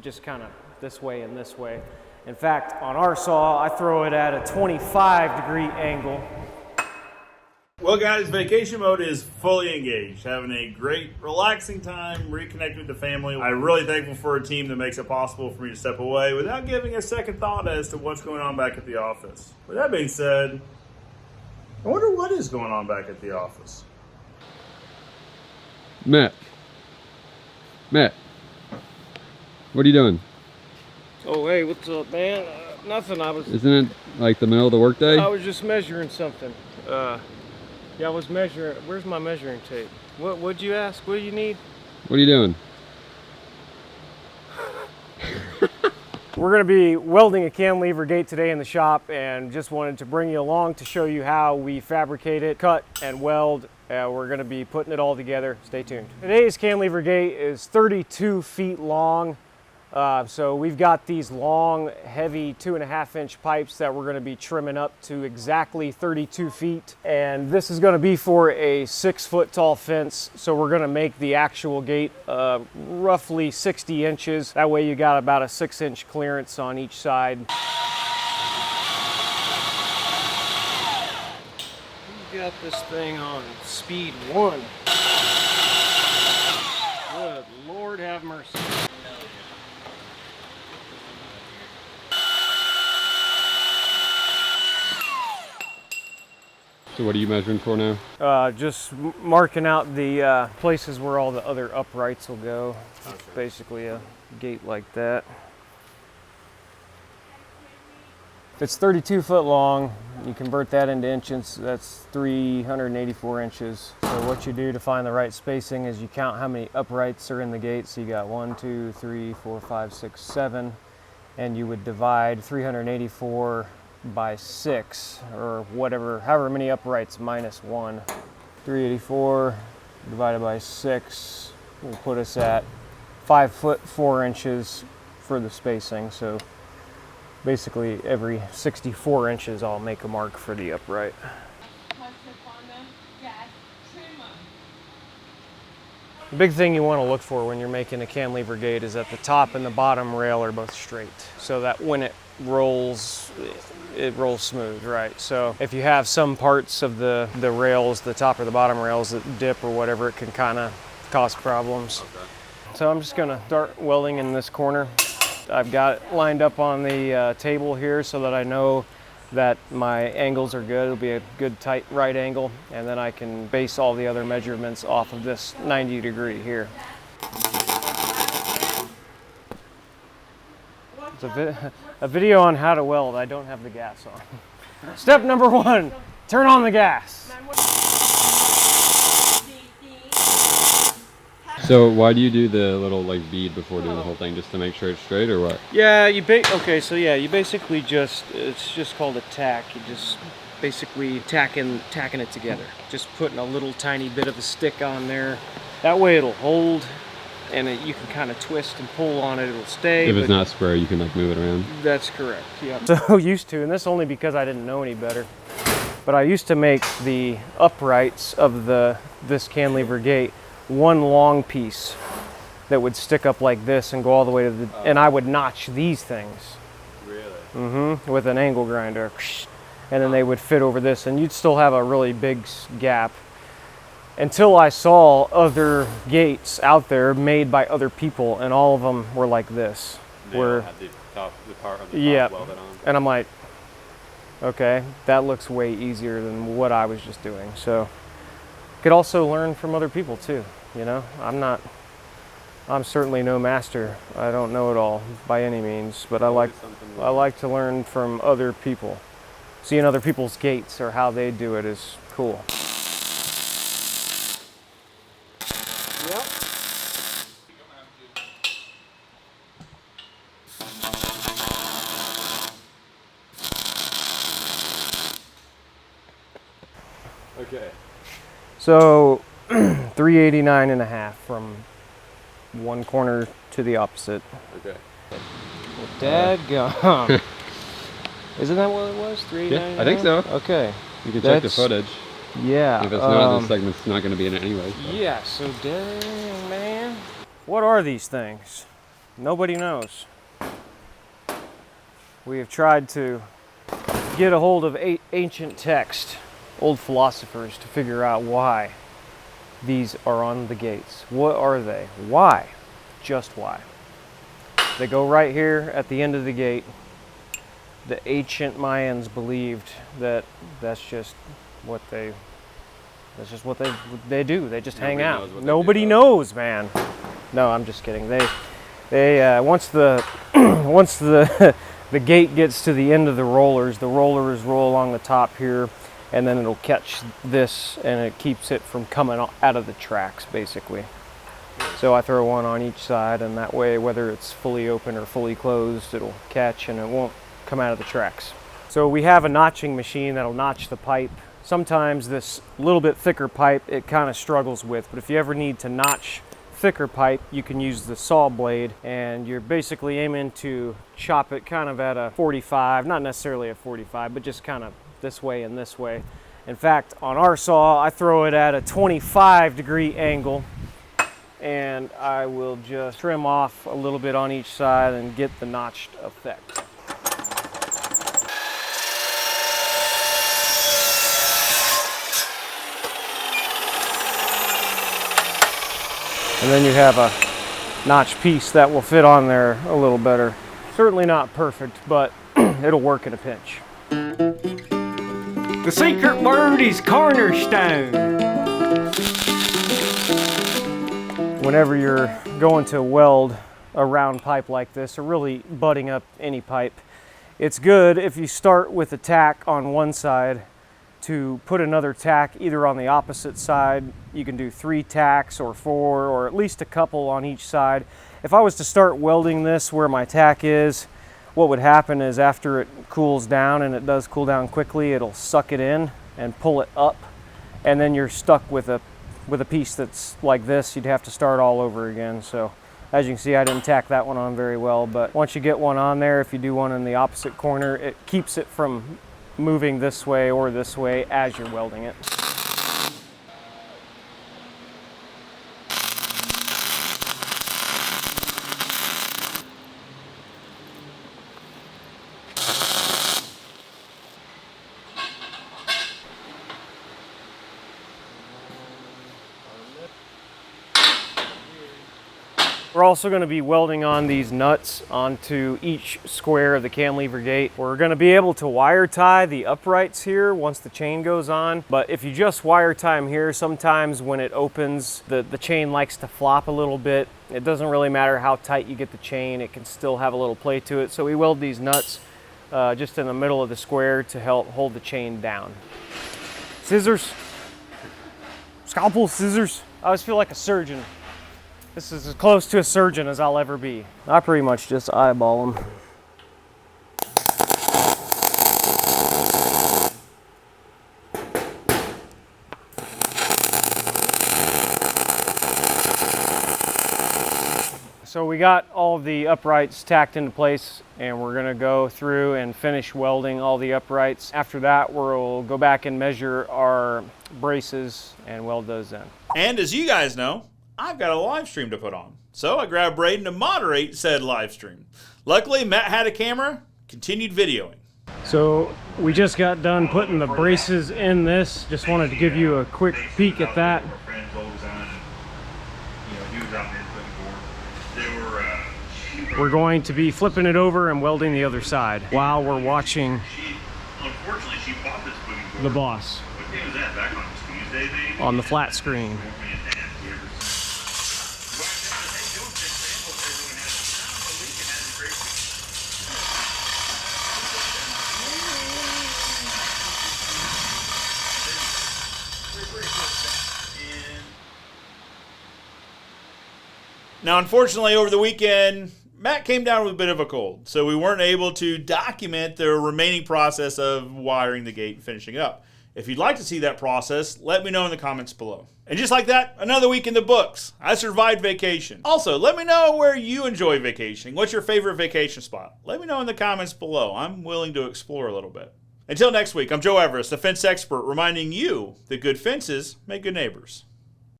Just kind of this way and this way. In fact, on our saw, I throw it at a 25-degree angle. Well, guys, vacation mode is fully engaged. Having a great, relaxing time, reconnecting with the family. I'm really thankful for a team that makes it possible for me to step away without giving a second thought as to what's going on back at the office. With that being said, I wonder what is going on back at the office. Matt, what are you doing? Oh, hey, what's up, man? Nothing. Isn't it like the middle of the workday? I was just measuring something. Yeah, I was measuring. Where's my measuring tape? What'd you ask? What do you need? What are you doing? We're going to be welding a cantilever gate today in the shop, and just wanted to bring you along to show you how we fabricate it, cut and weld. We're going to be putting it all together. Stay tuned. Today's cantilever gate is 32 feet long. So we've got these long, heavy 2.5-inch pipes that we're going to be trimming up to exactly 32 feet. And this is going to be for a 6-foot tall fence. So we're going to make the actual gate roughly 60 inches. That way you got about a 6-inch clearance on each side. We got this thing on speed 1. Good Lord have mercy. So what are you measuring for now? Just marking out the places where all the other uprights will go. Okay. Basically a gate like that. If it's 32 foot long, you convert that into inches, that's 384 inches. So what you do to find the right spacing is you count how many uprights are in the gate. So you got 1, 2, 3, 4, 5, 6, 7, and you would divide 384 by 6, or whatever, however many uprights minus 1. 384 divided by 6 will put us at 5 foot 4 inches for the spacing. So basically every 64 inches I'll make a mark for the upright. The big thing you want to look for when you're making a cantilever gate is that the top and the bottom rail are both straight, so that when it rolls smooth, right? So if you have some parts of the rails, the top or the bottom rails that dip or whatever, it can kind of cause problems. Okay. So I'm just gonna start welding in this corner. I've got it lined up on the table here so that I know that my angles are good. It'll be a good tight right angle, and then I can base all the other measurements off of this 90 degree here. It's a video on how to weld. I don't have the gas on. Step number 1, turn on the gas. So why do you do the little like bead before doing the whole thing? Just to make sure it's straight, or what? Yeah, you basically just, it's just called a tack. You just basically tacking it together. Just putting a little tiny bit of a stick on there. That way it'll hold, and you can kind of twist and pull on it, it'll stay. If it's not square, you can like move it around. That's correct, yeah. So used to, and this only because I didn't know any better, but I used to make the uprights of this cantilever gate one long piece that would stick up like this and go all the way to the, and I would notch these things. Really? Mm-hmm, with an angle grinder. And then they would fit over this, and you'd still have a really big gap. Until I saw other gates out there made by other people, and all of them were like this. They all had the part of the top welded on. And I'm like, okay, that looks way easier than what I was just doing. So could also learn from other people too. You know, I'm certainly no master. I don't know it all by any means, but I like to learn from other people. Seeing other people's gates or how they do it is cool. Yep. Okay. So 389.5 from one corner to the opposite. Okay. Dadgum. Isn't that what it was? 389.5? Yeah, I think so. Okay. You can check the footage. Yeah. If it's not, this segment's not going to be in it anyway. So. Yeah, so dang, man. What are these things? Nobody knows. We have tried to get a hold of ancient text, old philosophers, to figure out why these are on the gates. What are they? Why? Just why? They go right here at the end of the gate. The ancient Mayans believed that that's just what they do. They just hang out. Nobody knows, man. No, I'm just kidding. They once the once the the gate gets to the end of the rollers roll along the top here, and then it'll catch this, and it keeps it from coming out of the tracks, basically. So I throw one on each side, and that way, whether it's fully open or fully closed, it'll catch and it won't come out of the tracks. So we have a notching machine that'll notch the pipe. Sometimes this little bit thicker pipe it kind of struggles with, but if you ever need to notch thicker pipe, you can use the saw blade, and you're basically aiming to chop it kind of at a 45, not necessarily a 45, but just kind of this way and this way. In fact, on our saw, I throw it at a 25-degree angle, and I will just trim off a little bit on each side and get the notched effect. And then you have a notch piece that will fit on there a little better. Certainly not perfect, but it'll work in a pinch. The secret word is cornerstone. Whenever you're going to weld a round pipe like this, or really butting up any pipe, it's good if you start with a tack on one side to put another tack either on the opposite side. You can do 3 tacks or 4, or at least a couple on each side. If I was to start welding this where my tack is, what would happen is after it cools down, and it does cool down quickly, it'll suck it in and pull it up, and then you're stuck with a piece that's like this. You'd have to start all over again. So as you can see, I didn't tack that one on very well, but once you get one on there, if you do one in the opposite corner, it keeps it from moving this way or this way as you're welding it. We're also going to be welding on these nuts onto each square of the cantilever gate. We're going to be able to wire tie the uprights here once the chain goes on, but if you just wire tie them here, sometimes when it opens, the chain likes to flop a little bit. It doesn't really matter how tight you get the chain, it can still have a little play to it. So we weld these nuts just in the middle of the square to help hold the chain down. Scissors, scalpel, scissors. I always feel like a surgeon. This is as close to a surgeon as I'll ever be. I pretty much just eyeball them. So we got all of the uprights tacked into place, and we're gonna go through and finish welding all the uprights. After that, we'll go back and measure our braces and weld those in. And as you guys know, I've got a live stream to put on. So I grabbed Braden to moderate said live stream. Luckily, Matt had a camera, continued videoing. So we just got done putting the braces in this. Just wanted to give you a quick peek at that. We're going to be flipping it over and welding the other side while we're watching the boss on the flat screen. Now, unfortunately, over the weekend, Matt came down with a bit of a cold, so we weren't able to document the remaining process of wiring the gate and finishing it up. If you'd like to see that process, let me know in the comments below. And just like that, another week in the books. I survived vacation. Also, let me know where you enjoy vacationing. What's your favorite vacation spot? Let me know in the comments below. I'm willing to explore a little bit. Until next week, I'm Joe Everest, the fence expert, reminding you that good fences make good neighbors.